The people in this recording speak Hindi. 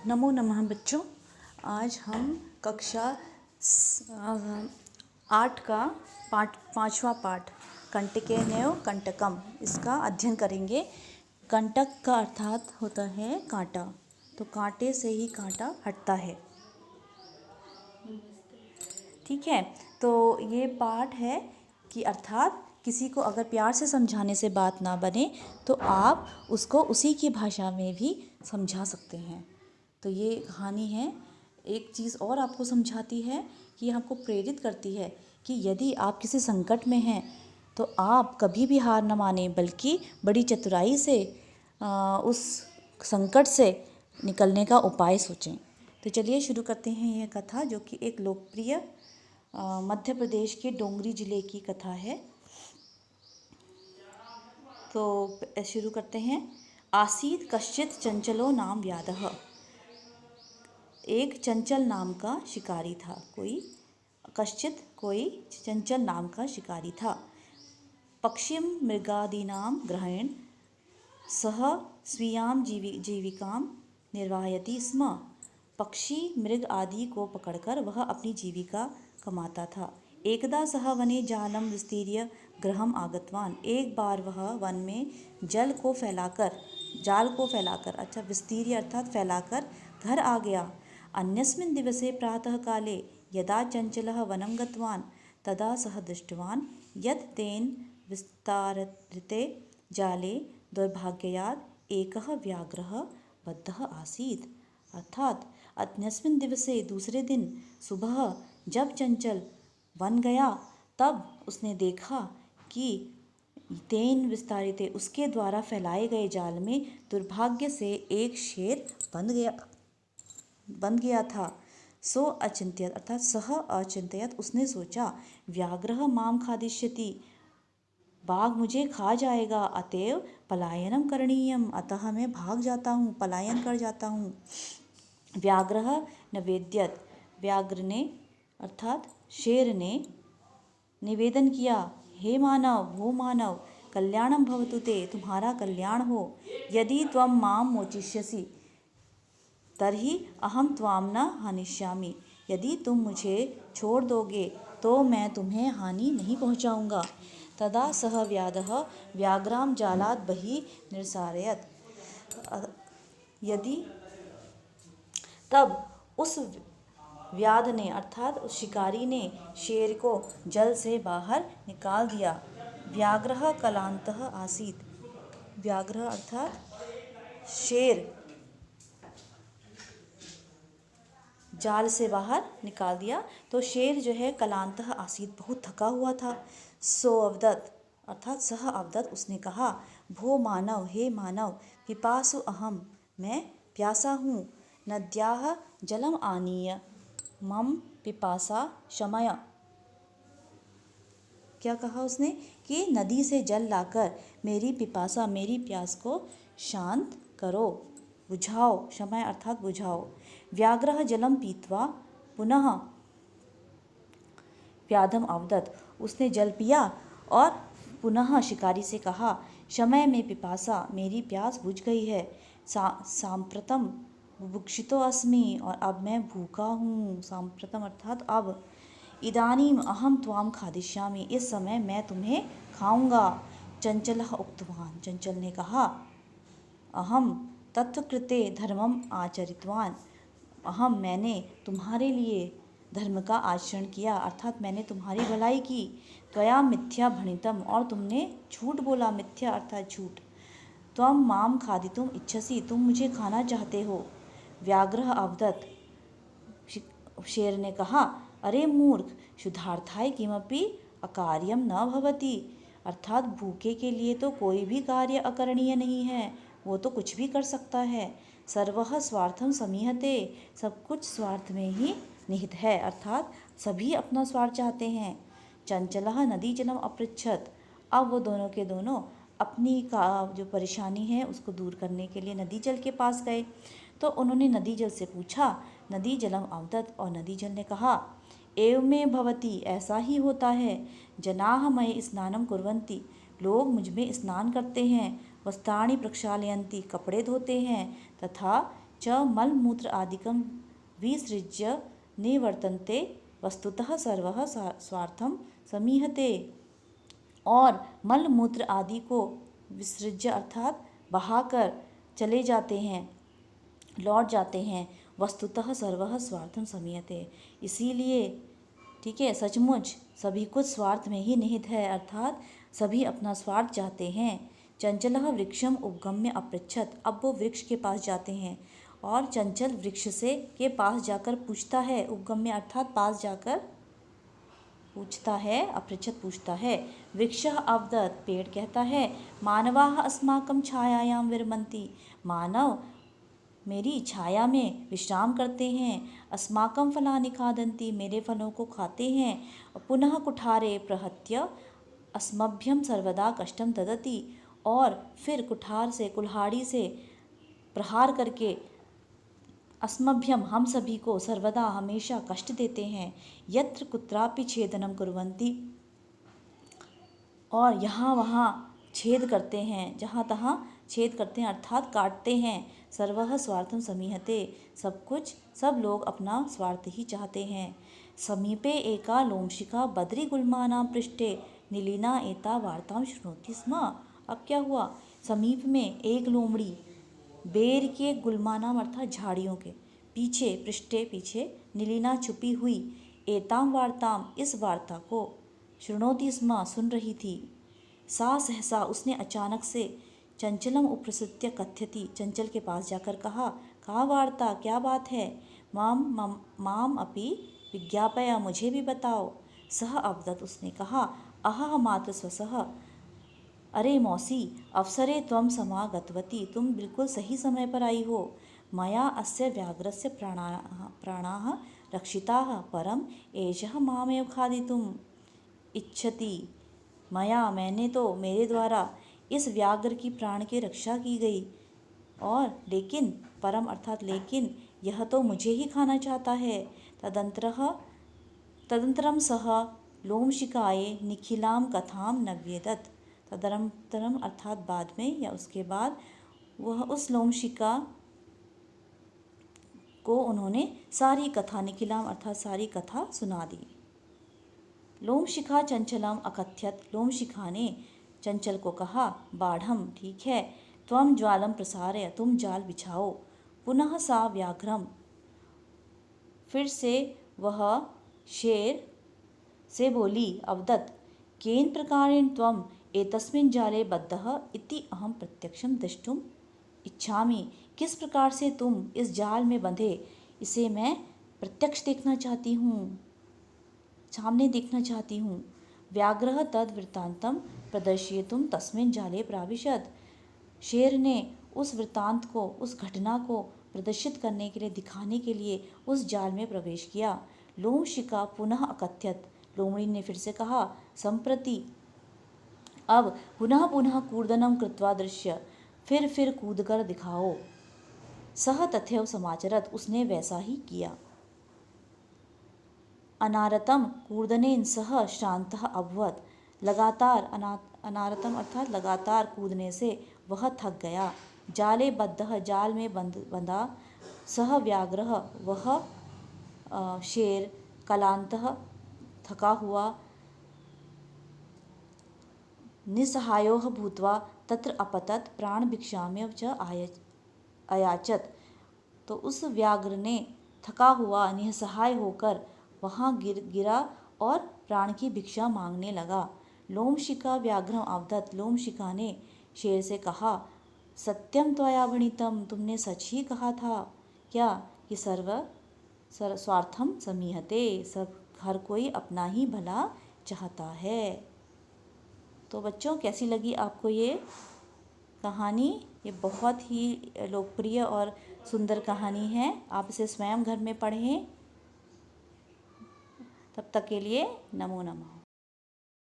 नमो नमः बच्चों। आज हम कक्षा 8 का पाँचवा पाठ कंटकेनैव कंटकम इसका अध्ययन करेंगे। कंटक का अर्थात होता है कांटा, तो कांटे से ही कांटा हटता है। ठीक है, तो ये पाठ है कि अर्थात किसी को अगर प्यार से समझाने से बात ना बने तो आप उसको उसी की भाषा में भी समझा सकते हैं। तो ये कहानी है, एक चीज़ और आपको समझाती है कि आपको प्रेरित करती है कि यदि आप किसी संकट में हैं तो आप कभी भी हार न मानें, बल्कि बड़ी चतुराई से उस संकट से निकलने का उपाय सोचें। तो चलिए शुरू करते हैं यह कथा, जो कि एक लोकप्रिय मध्य प्रदेश के डोंगरी जिले की कथा है। तो शुरू करते हैं। आसीत कश्चित चंचलो नाम व्याधः। एक चंचल नाम का शिकारी था। कोई चंचल नाम का शिकारी था। पक्षिम मृगादीनां ग्रहेण सह स्वीयां जीविकां निर्वाहयति स्म। पक्षी मृग आदि को पकड़कर वह अपनी जीविका कमाता था। एकदा सह वने जालं विस्तीर्य गृहम् आगतवान्। एक बार वह वन में जाल को फैलाकर विस्तीर्य अर्थात फैलाकर घर आ गया। अन्यस्मिन् दिवसे प्रातः काले यदा चंचलः वनं गतवान् तदा सः दृष्टवान् यत् तेन विस्तारिते जाले दुर्भाग्यात् एकः व्याघ्रः बद्धः आसीत्। अर्थात अन्यस्मिन् दिवसे दूसरे दिन सुबह जब चंचल वन गया तब उसने देखा कि तेन विस्तारिते उसके द्वारा फैलाए गए जाल में दुर्भाग्य से एक शेर बंध गया था। सो अचिंत्यत अर्थात सह अचिंत्यत उसने सोचा, व्याघ्रः माम खादिष्यति, बाघ मुझे खा जाएगा, अतएव पलायनम करणीयम, अतः मैं भाग जाता हूँ, पलायन कर जाता हूँ। व्याघ्रः निवेद्यत, व्याघ्र ने अर्थात शेर ने निवेदन किया, हे मानव, भो मानव, कल्याणम भवतु ते, तुम्हारा कल्याण हो। यदि त्वं मां मोचिष्यसि तर्हि अहम त्वां न हानिष्यामि, यदि तुम मुझे छोड़ दोगे तो मैं तुम्हें हानि नहीं पहुंचाऊंगा। तदा सह व्याधः व्याघ्रां जालात् बहिः निरसारयत्। तब उस व्याध ने अर्थात उस शिकारी ने शेर को जल से बाहर निकाल दिया। व्याघ्रः कलान्तः आसीत्। व्याघ्र अर्थात शेर जाल से बाहर निकाल दिया, तो शेर जो है कलान्तः आसीत् बहुत थका हुआ था। सो अवदत् अर्थात सह अवदत् उसने कहा, भो मानव, हे मानव, पिपासु अहम, मैं प्यासा हूँ, नद्याः जलम आनीय मम पिपासा शमय। क्या कहा उसने कि नदी से जल लाकर मेरी पिपासा मेरी प्यास को शांत करो, बुझाओ, शमय अर्थात बुझाओ। व्याघ्रः जलम पीत्वा पुनः व्याधम अवदत्, उसने जल पिया और पुनः शिकारी से कहा, शमय में पिपासा, मेरी प्यास बुझ गई है, सांप्रतम बुभुक्षितो अस्मि, और अब मैं भूखा हूँ। सांप्रतम अर्थात अब। इदानीम अहम त्वाम खादिष्यामि, इस समय मैं तुम्हें खाऊंगा। चंचलः उक्तवान्, चंचल ने कहा, अहम तत्कृते धर्मम आचरितवान्, अहम मैंने तुम्हारे लिए धर्म का आचरण किया, अर्थात मैंने तुम्हारी भलाई की। त्वया मिथ्या भणितम, और तुमने झूठ बोला, मिथ्या अर्थात झूठ। त्वं माम खादितुम इच्छसि, तुम मुझे खाना चाहते हो। व्याघ्रः अवदत्, शेर ने कहा, अरे मूर्ख, क्षुधार्थाय किमपि अकार्यम न भवति, अर्थात भूखे के लिए तो कोई भी कार्य अकरणीय नहीं है, वो तो कुछ भी कर सकता है। सर्वः स्वार्थम समीहते, सब कुछ स्वार्थ में ही निहित है, अर्थात सभी अपना स्वार्थ चाहते हैं। चंचलः नदी जलम अपृच्छत, अब वो दोनों के दोनों अपनी का जो परेशानी है उसको दूर करने के लिए नदी जल के पास गए। तो उन्होंने नदी जल से पूछा, नदी जलम अवदत्, और नदी जल ने कहा, एवमे भवति, ऐसा ही होता है। जनाः मयि स्नानं कुर्वन्ति, लोग मुझ में स्नान करते हैं। वस्त्राणि प्रक्षालयन्ति, कपड़े धोते हैं। तथा च मलमूत्र आदिकं विसृज्य निवर्तन्ते वस्तुतः सर्वः स्वार्थं समीहते। और मल मूत्र आदि को विसर्ज्य अर्थात बहाकर चले जाते हैं, लौट जाते हैं। वस्तुतः सर्वः स्वार्थम समीयते, इसीलिए ठीक है, सचमुच सभी कुछ स्वार्थ में ही निहित है, अर्थात सभी अपना स्वार्थ चाहते हैं। चंचलः वृक्षम उपगम्य अपृच्छत, अब वो वृक्ष के पास जाते हैं और चंचल वृक्ष से के पास जाकर पूछता है, उपगम्य अर्थात पास जाकर पूछता है, अपृच्छत पूछता है। वृक्षः अवदत्, पेड़ कहता है, मानवाः अस्माकं छायायां विरमन्ति, मानव मेरी छाया में विश्राम करते हैं। अस्माकं फलानि खादन्ति, मेरे फलों को खाते हैं। पुनः कुठारे प्रहत्य अस्मभ्यं सर्वदा कष्टं ददति, और फिर कुठार से कुल्हाड़ी से प्रहार करके अस्मभ्यम हम सभी को सर्वदा हमेशा कष्ट देते हैं। यत्र कुत्रापि छेदनम कुर्वन्ति, और यहाँ वहाँ छेद करते हैं, जहाँ तहाँ छेद करते हैं अर्थात काटते हैं। सर्वः स्वार्थम समीहते, सब कुछ सब लोग अपना स्वार्थ ही चाहते हैं। समीपे एका लोमशिखा बद्री गुल्मानां पृष्ठे नीलिना एता वार्तां शृणोति स्म। अब क्या हुआ, समीप में एक लोमड़ी बेर के गुलमानाम अर्थात झाड़ियों के पीछे, पृष्ठे पीछे, नीलिना छुपी हुई, एताम वार्ताम इस वार्ता को, शृणोति स्म सुन रही थी। सा सहसा उसने अचानक से, चंचलम उप्रसृत्य कथ्यति चंचल के पास जाकर कहा, का वार्ता, क्या बात है, माम अपि विज्ञापय मुझे भी बताओ। सह अवदत् उसने कहा, अहह मात्र स्वसः, अरे मौसी, अवसरे त्वं समागतवती, तुम बिल्कुल सही समय पर आई हो। मया अस्य व्याघ्रस्य प्राणाः रक्षिताः, परम एषः मामेव खादितुम् इच्छति। मैंने तो, मेरे द्वारा इस व्याघ्र की प्राण की रक्षा की गई, और लेकिन परम अर्थात लेकिन यह तो मुझे ही खाना चाहता है। तदंतरम सह लोमशिकाये निखिलाम कथाम नव्येदत्, तदनंतरम अर्थात बाद में या उसके बाद वह उस लोमशिका को उन्होंने सारी कथा, निखिलाम अर्थात सारी कथा सुना दी। लोमशिखा चंचलम अकथ्यत, लोमशिखा ने चंचल को कहा, बाढ़म ठीक है, त्वं ज्वालम प्रसारय, तुम जाल बिछाओ। पुनः सा व्याघ्रम, फिर से वह शेर से बोली, अवदत् केन प्रकारेण त्वं एतस्मिन् जाले बद्धः इति अहम प्रत्यक्षं द्रष्टुम् इच्छामि, किस प्रकार से तुम इस जाल में बंधे, इसे मैं प्रत्यक्ष देखना चाहती हूँ, सामने देखना चाहती हूँ। व्याघ्रः तद वृत्तान्तं प्रदर्शयितुं तस्मिन् जाले प्राविशत्, शेर ने उस वृत्तांत को, उस घटना को प्रदर्शित करने के लिए, दिखाने के लिए उस जाल में प्रवेश किया। लोमशिका पुनः अकथ्यत, लोमड़ी ने फिर से कहा, संप्रति अब पुनः पुनः कूर्दनम कृत्वा दृश्य, फिर कूदकर दिखाओ। सह तथैव समाचरत, उसने वैसा ही किया। अनारतम कूर्दनेन सह श्रान्तः अभवत्, लगातार अनारतम अर्थात लगातार कूदने से वह थक गया। जाले बद्धः, जाल में बंधा, सह व्याघ्रः वह शेर, कलान्तः थका हुआ, निस्सहायोः भूत्वा तत्र अपतत् प्राणभिक्षामेव च अयाचत, तो उस व्याघ्र ने थका हुआ, निस्सहाय होकर वहाँ गिरा और प्राण की भिक्षा मांगने लगा। लोमशिका व्याघ्रम अवदत्, लोमशिका ने शेर से कहा, सत्यम त्वया भणितम, तुमने सच ही कहा था क्या कि स्वार्थम समीहते, सब हर कोई अपना ही भला चाहता है। तो बच्चों, कैसी लगी आपको ये कहानी? ये बहुत ही लोकप्रिय और सुंदर कहानी है, आप इसे स्वयं घर में पढ़ें। तब तक के लिए नमो नमः।